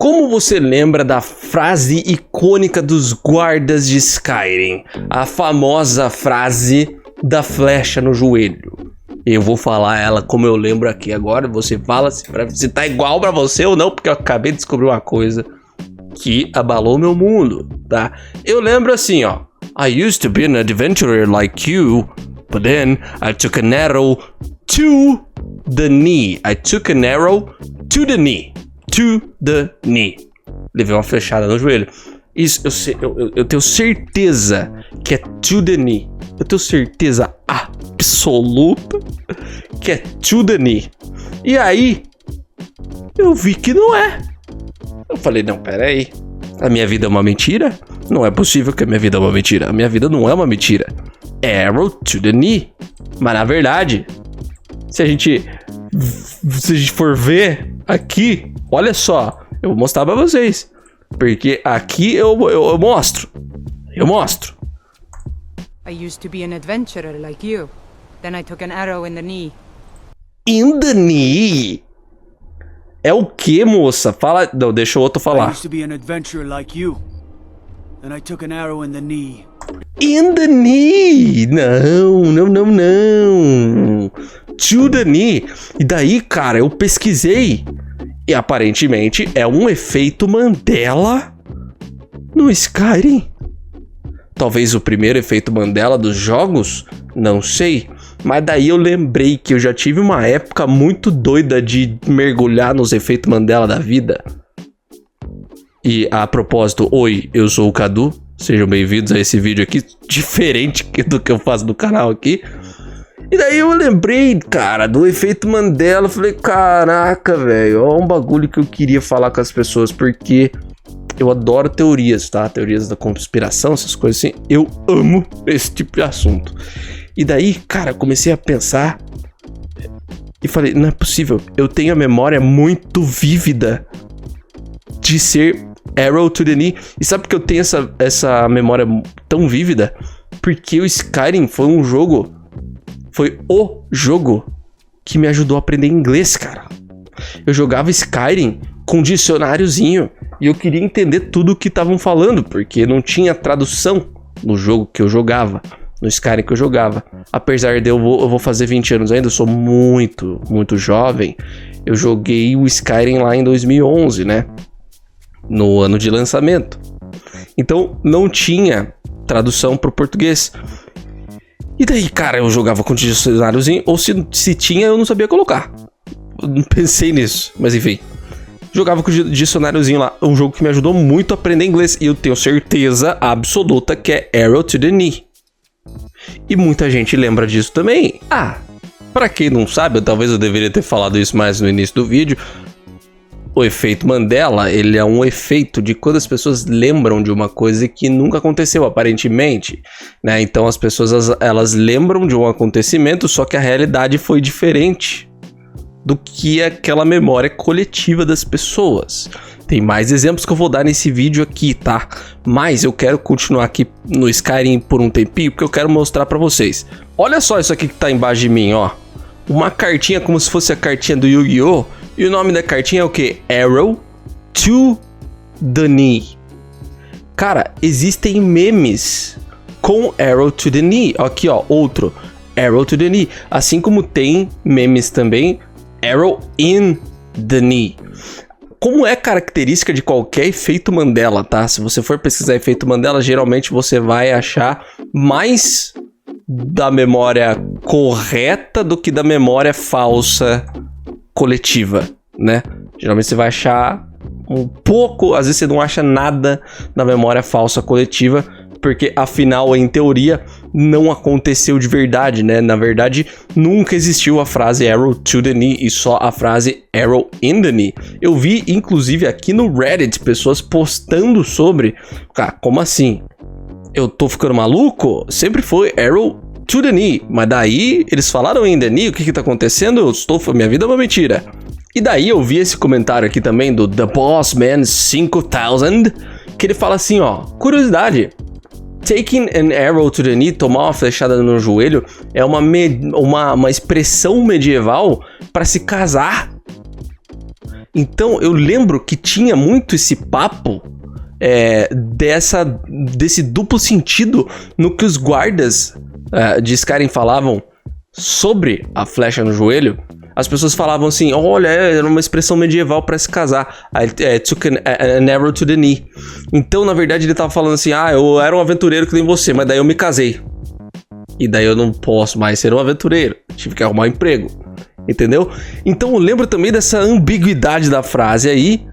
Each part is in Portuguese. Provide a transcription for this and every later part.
Como você lembra da frase icônica dos guardas de Skyrim? A famosa frase da flecha no joelho. Eu vou falar ela como eu lembro aqui agora. Você fala se tá igual pra você ou não, porque eu acabei de descobrir uma coisa que abalou meu mundo, tá? Eu lembro assim, ó. I used to be an adventurer like you, but then I took an arrow to the knee. I took an arrow to the knee. To the knee. Levei uma flechada no joelho. Isso, eu tenho certeza que é to the knee. Eu tenho certeza absoluta que é to the knee. E aí, eu vi que não é. Eu falei, não, pera aí. A minha vida é uma mentira? Não é possível que a minha vida é uma mentira. A minha vida não é uma mentira. É arrow to the knee. Mas na verdade, se a gente for ver aqui, olha só, eu vou mostrar pra vocês. Porque aqui eu mostro. Eu mostro. I used to be an adventurer like you. Then I took an arrow in the knee. In the knee? É o que, moça? Fala. Não, deixa o outro falar. I used to be an adventurer like you. Then I took an arrow in the knee. In the knee? Não. To the knee. E daí, cara, eu pesquisei. E aparentemente é um efeito Mandela no Skyrim. Talvez o primeiro efeito Mandela dos jogos? Não sei. Mas daí eu lembrei que eu já tive uma época muito doida de mergulhar nos efeitos Mandela da vida. E a propósito, oi, eu sou o Cadu. Sejam bem-vindos a esse vídeo aqui, diferente do que eu faço no canal aqui. E daí eu lembrei, cara, do efeito Mandela. Falei, caraca, velho, é um bagulho que eu queria falar com as pessoas, porque eu adoro teorias, tá? Teorias da conspiração, essas coisas assim. Eu amo esse tipo de assunto. E daí, cara, comecei a pensar e falei, não é possível. Eu tenho a memória muito vívida de ser arrow to the knee. E sabe por que eu tenho essa memória tão vívida? Porque o Skyrim foi o jogo que me ajudou a aprender inglês, cara. Eu jogava Skyrim com um dicionáriozinho e eu queria entender tudo o que estavam falando, porque não tinha tradução no jogo que eu jogava, no Skyrim que eu jogava. Apesar de eu vou fazer 20 anos ainda, eu sou muito, muito jovem. Eu joguei o Skyrim lá em 2011, né? No ano de lançamento. Então não tinha tradução pro português. E daí, cara, eu jogava com dicionáriozinho, ou se tinha, eu não sabia colocar. Eu não pensei nisso, mas enfim. Jogava com dicionáriozinho lá, um jogo que me ajudou muito a aprender inglês. E eu tenho certeza absoluta que é Arrow to the Knee. E muita gente lembra disso também. Pra quem não sabe, talvez eu deveria ter falado isso mais no início do vídeo. O efeito Mandela, ele é um efeito de quando as pessoas lembram de uma coisa que nunca aconteceu, aparentemente, né? Então as pessoas, elas lembram de um acontecimento, só que a realidade foi diferente do que aquela memória coletiva das pessoas. Tem mais exemplos que eu vou dar nesse vídeo aqui, tá? Mas eu quero continuar aqui no Skyrim por um tempinho, porque eu quero mostrar pra vocês. Olha só isso aqui que tá embaixo de mim, ó. Uma cartinha como se fosse a cartinha do Yu-Gi-Oh! E o nome da cartinha é o quê? Arrow to the Knee. Cara, existem memes com Arrow to the Knee. Aqui, ó, outro. Arrow to the Knee. Assim como tem memes também Arrow in the Knee. Como é característica de qualquer efeito Mandela, tá? Se você for pesquisar efeito Mandela, geralmente você vai achar mais da memória correta do que da memória falsa coletiva, né? Geralmente você vai achar um pouco, às vezes você não acha nada na memória falsa coletiva, porque afinal, em teoria, não aconteceu de verdade, né? Na verdade, nunca existiu a frase arrow to the knee e só a frase arrow in the knee. Eu vi, inclusive, aqui no Reddit, pessoas postando sobre... Cara, como assim? Eu tô ficando maluco? Sempre foi arrow to the knee, mas daí eles falaram in the knee, o que que tá acontecendo? Minha vida é uma mentira. E daí eu vi esse comentário aqui também do The Boss Man 5000, que ele fala assim, ó, curiosidade, taking an arrow to the knee, tomar uma flechada no joelho, é uma expressão medieval para se casar. Então eu lembro que tinha muito esse papo desse duplo sentido no que os guardas de Skyrim falavam sobre a flecha no joelho. As pessoas falavam assim, olha, era uma expressão medieval pra se casar. Took an arrow to the knee. Então, na verdade, ele tava falando assim, eu era um aventureiro que nem você, mas daí eu me casei. E daí eu não posso mais ser um aventureiro. Tive que arrumar um emprego. Entendeu? Então eu lembro também dessa ambiguidade da frase aí.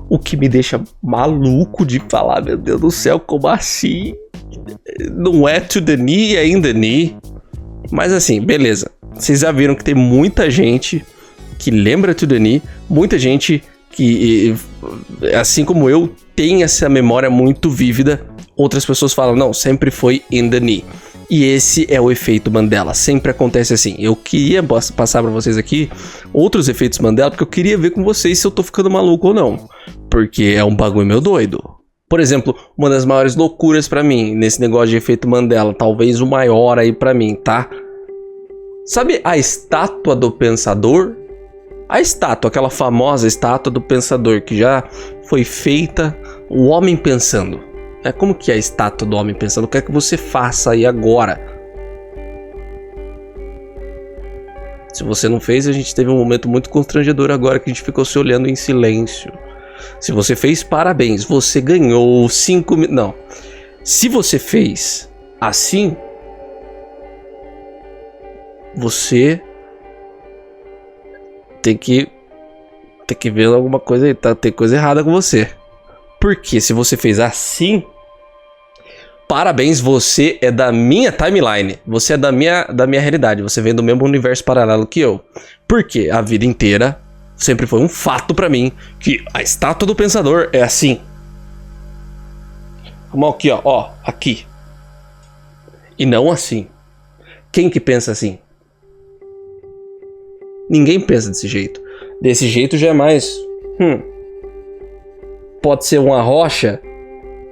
O que me deixa maluco de falar, meu Deus do céu, como assim? Não é to the knee, é in the knee. Mas assim, beleza. Vocês já viram que tem muita gente que lembra to the knee. Muita gente que, assim como eu, tem essa memória muito vívida. Outras pessoas falam, não, sempre foi in the knee. E esse é o efeito Mandela, sempre acontece assim. Eu queria passar pra vocês aqui outros efeitos Mandela, porque eu queria ver com vocês se eu tô ficando maluco ou não. Porque é um bagulho meio doido. Por exemplo, uma das maiores loucuras pra mim, nesse negócio de efeito Mandela, talvez o maior aí pra mim, tá? Sabe a estátua do pensador? A estátua, aquela famosa estátua do pensador, que já foi feita, o homem pensando. Como que é a estátua do homem pensando? O que é que você faça aí agora? Se você não fez, a gente teve um momento muito constrangedor agora que a gente ficou se olhando em silêncio. Se você fez, parabéns. Você ganhou 5 mil... Não. Se você fez assim, você tem que ver alguma coisa aí. Tem coisa errada com você. Porque se você fez assim... Parabéns, você é da minha timeline. Você é da minha realidade. Você vem do mesmo universo paralelo que eu. Porque a vida inteira sempre foi um fato pra mim que a estátua do pensador é assim. Vamos aqui, ó, aqui. E não assim. Quem que pensa assim? Ninguém pensa desse jeito. Desse jeito já é mais... Pode ser uma rocha...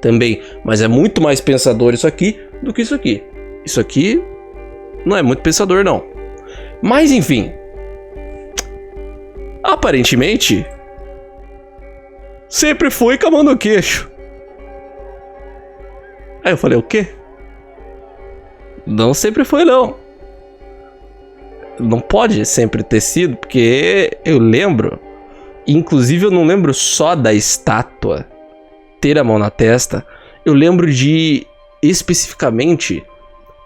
também, mas é muito mais pensador isso aqui do que isso aqui. Isso aqui não é muito pensador, não. Mas enfim, aparentemente sempre foi com a mão no queixo. Aí eu falei, o quê? Não sempre foi, não. Não pode sempre ter sido, porque eu lembro, inclusive eu não lembro só da estátua ter a mão na testa, eu lembro de, especificamente,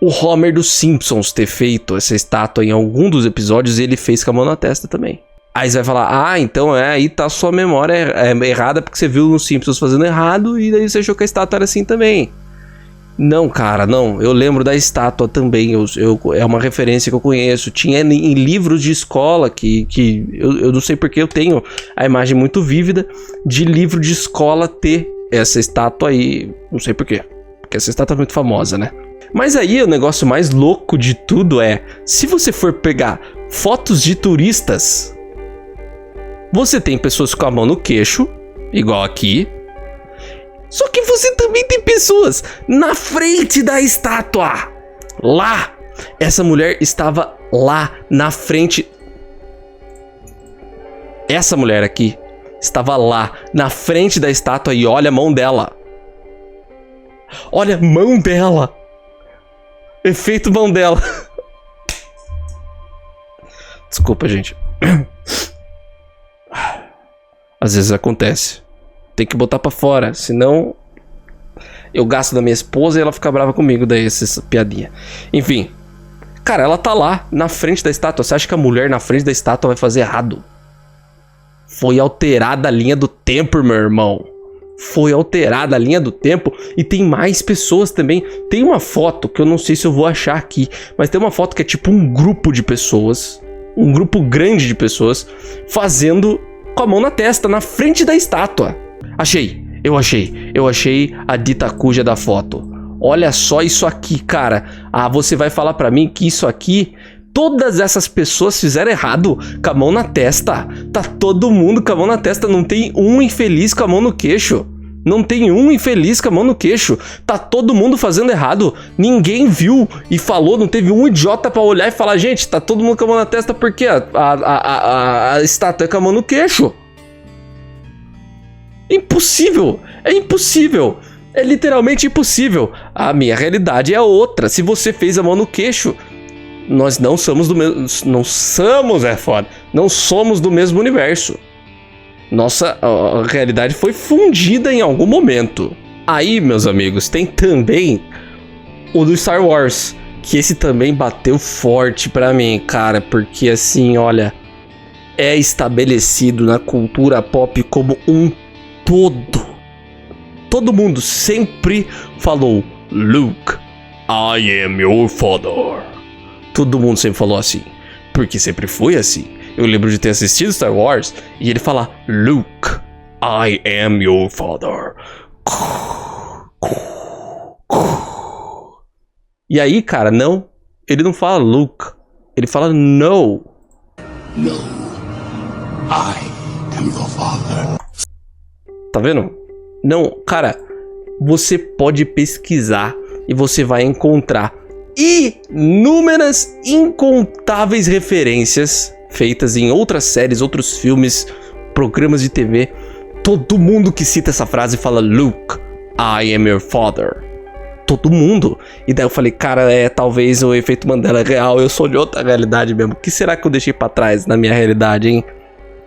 o Homer dos Simpsons ter feito essa estátua em algum dos episódios e ele fez com a mão na testa também. Aí você vai falar, então aí tá a sua memória errada porque você viu os Simpsons fazendo errado e daí você achou que a estátua era assim também. Não, cara, não. Eu lembro da estátua também, é uma referência que eu conheço. Tinha em livros de escola que eu não sei porque eu tenho a imagem muito vívida de livro de escola ter essa estátua aí, não sei porquê, porque essa estátua é muito famosa, né? Mas aí o negócio mais louco de tudo é, se você for pegar fotos de turistas, você tem pessoas com a mão no queixo, igual aqui, só que você também tem pessoas na frente da estátua, lá. Essa mulher estava lá na frente. Essa mulher aqui estava lá, na frente da estátua e olha a mão dela. Olha a mão dela. Efeito mão dela. Desculpa, gente. Às vezes acontece. Tem que botar pra fora, senão eu gasto da minha esposa e ela fica brava comigo, daí essa piadinha. Enfim. Cara, ela tá lá, na frente da estátua. Você acha que a mulher na frente da estátua vai fazer errado? Foi alterada a linha do tempo, meu irmão. Foi alterada a linha do tempo. E tem mais pessoas também. Tem uma foto que eu não sei se eu vou achar aqui, mas tem uma foto que é tipo um grupo de pessoas, um grupo grande de pessoas, fazendo com a mão na testa, na frente da estátua. Eu achei a dita cuja da foto. Olha só isso aqui, cara. Você vai falar pra mim que isso aqui... Todas essas pessoas fizeram errado com a mão na testa. Tá todo mundo com a mão na testa. Não tem um infeliz com a mão no queixo. Não tem um infeliz com a mão no queixo. Tá todo mundo fazendo errado. Ninguém viu e falou. Não teve um idiota pra olhar e falar: gente, tá todo mundo com a mão na testa porque a estátua é com a mão no queixo. Impossível! É impossível! É literalmente impossível. A minha realidade é outra. Se você fez a mão no queixo, nós não somos do mesmo... Não somos, é foda. Não somos do mesmo universo. Nossa a realidade foi fundida em algum momento. Aí, meus amigos, tem também o do Star Wars, que esse também bateu forte pra mim, cara, porque assim, olha, é estabelecido na cultura pop como um todo. Todo mundo sempre falou, Luke, I am your father. Todo mundo sempre falou assim, porque sempre foi assim. Eu lembro de ter assistido Star Wars e ele falar, Luke, I am your father. E aí, cara, não. Ele não fala Luke. Ele fala no. No. I am your father. Tá vendo? Não, cara, você pode pesquisar e você vai encontrar inúmeras, incontáveis referências feitas em outras séries, outros filmes, programas de TV. Todo mundo que cita essa frase fala Luke, I am your father. Todo mundo. E daí eu falei, cara, talvez o efeito Mandela é real, eu sou de outra realidade mesmo. O que será que eu deixei pra trás na minha realidade, hein?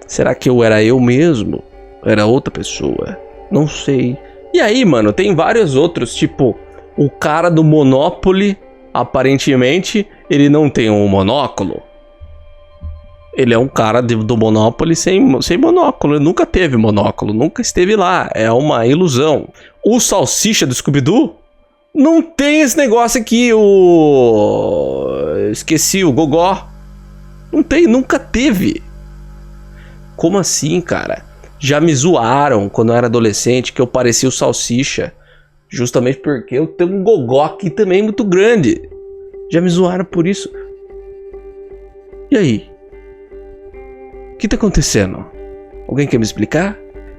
Será que eu era eu mesmo? Era outra pessoa? Não sei. E aí, mano, tem vários outros, tipo, o cara do Monopoly, aparentemente, ele não tem um monóculo. Ele é um cara do Monopoly sem monóculo. Ele nunca teve monóculo, nunca esteve lá. É uma ilusão. O Salsicha do Scooby-Doo não tem esse negócio aqui, esqueci, o Gogó. Não tem, nunca teve. Como assim, cara? Já me zoaram quando eu era adolescente que eu parecia o Salsicha. Justamente porque eu tenho um Gogó aqui também muito grande. Já me zoaram por isso. E aí? O que tá acontecendo? Alguém quer me explicar?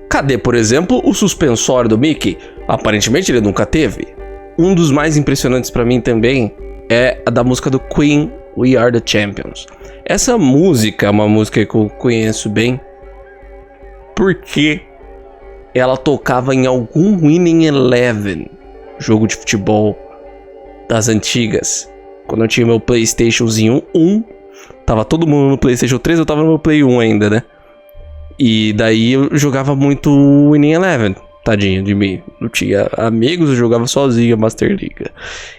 Cadê, por exemplo, o suspensório do Mickey? Aparentemente ele nunca teve. Um dos mais impressionantes pra mim também é a da música do Queen, We Are The Champions. Essa música é uma música que eu conheço bem porque ela tocava em algum Winning Eleven, jogo de futebol das antigas. Quando eu tinha meu PlayStationzinho 1, tava todo mundo no PlayStation 3, eu tava no meu Play 1 ainda, né? E daí eu jogava muito Winning Eleven. Tadinho de mim. Não tinha amigos, eu jogava sozinho a Master League.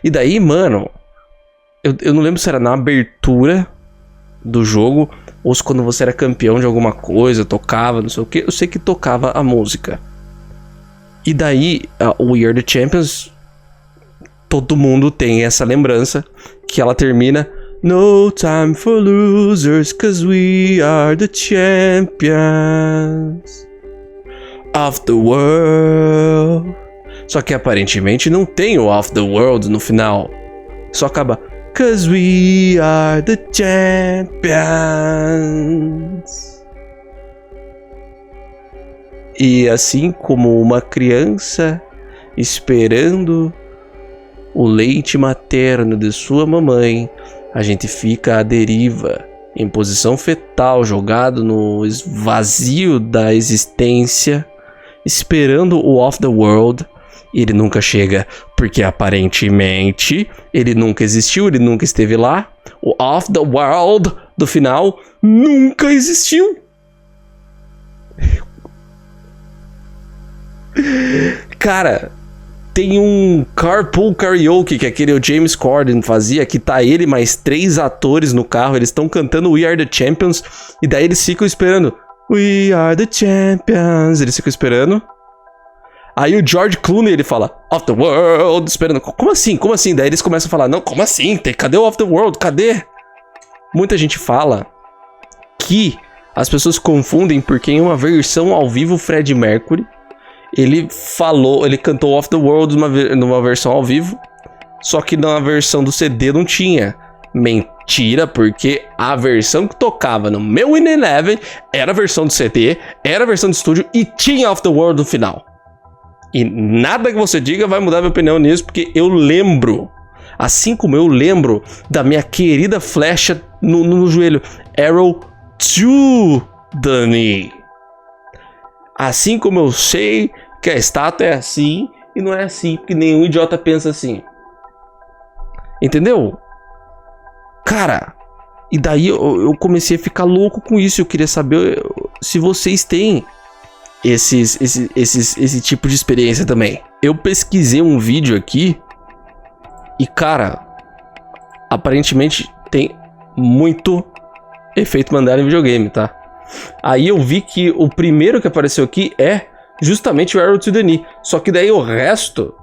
E daí, mano, eu não lembro se era na abertura do jogo ou se quando você era campeão de alguma coisa, tocava, não sei o que. Eu sei que tocava a música. E daí, o We Are The Champions, todo mundo tem essa lembrança que ela termina No time for losers, 'cause we are the champions of the world. Só que aparentemente não tem o of the world no final. Só acaba 'cause we are the champions. E assim como uma criança esperando o leite materno de sua mamãe, a gente fica à deriva, em posição fetal, jogado no vazio da existência, esperando o off the world, e ele nunca chega, porque aparentemente ele nunca existiu, ele nunca esteve lá. O off the world do final nunca existiu. Cara, tem um Carpool Karaoke que aquele o James Corden fazia, que tá ele mais 3 atores no carro, eles estão cantando We Are The Champions, e daí eles ficam esperando We Are The Champions, eles ficam esperando. Aí o George Clooney, ele fala Off The World, esperando. Como assim? Como assim? Daí eles começam a falar, não, como assim? Cadê o Off The World? Cadê? Muita gente fala que as pessoas confundem porque em uma versão ao vivo Freddie Mercury ele cantou Off The World numa versão ao vivo, só que na versão do CD não tinha. Mentira, porque a versão que tocava no meu Winning Eleven era a versão do CD, era a versão de estúdio e tinha Off The World no final. E nada que você diga vai mudar minha opinião nisso, porque eu lembro, assim como eu lembro da minha querida flecha no joelho, Arrow to the knee. Assim como eu sei que a estátua é assim e não é assim, porque nenhum idiota pensa assim. Entendeu? Cara, e daí eu comecei a ficar louco com isso. Eu queria saber se vocês têm esse tipo de experiência também. Eu pesquisei um vídeo aqui e, cara, aparentemente tem muito efeito Mandela em videogame, tá? Aí eu vi que o primeiro que apareceu aqui é justamente o Arrow to the Knee. Só que daí o resto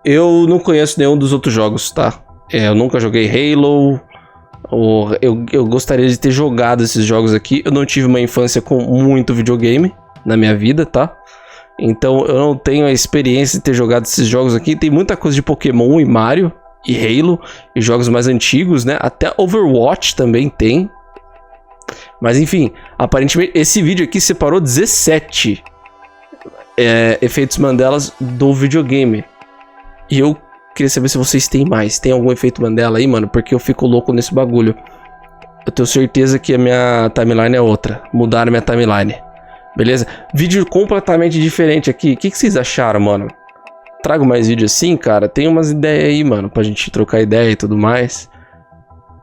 eu não conheço nenhum dos outros jogos, tá? Eu nunca joguei Halo. Eu gostaria de ter jogado esses jogos aqui. Eu não tive uma infância com muito videogame na minha vida, tá? Então eu não tenho a experiência de ter jogado esses jogos aqui. Tem muita coisa de Pokémon e Mario e Halo e jogos mais antigos, né? Até Overwatch também tem. Mas enfim, aparentemente esse vídeo aqui separou 17 efeitos Mandelas do videogame. E eu queria saber se vocês têm mais. Tem algum efeito Mandela aí, mano? Porque eu fico louco nesse bagulho. Eu tenho certeza que a minha timeline é outra. Mudaram minha timeline. Beleza? Vídeo completamente diferente aqui. O que vocês acharam, mano? Trago mais vídeo assim, cara? Tem umas ideias aí, mano, pra gente trocar ideia e tudo mais.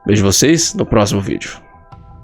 Vejo vocês no próximo vídeo.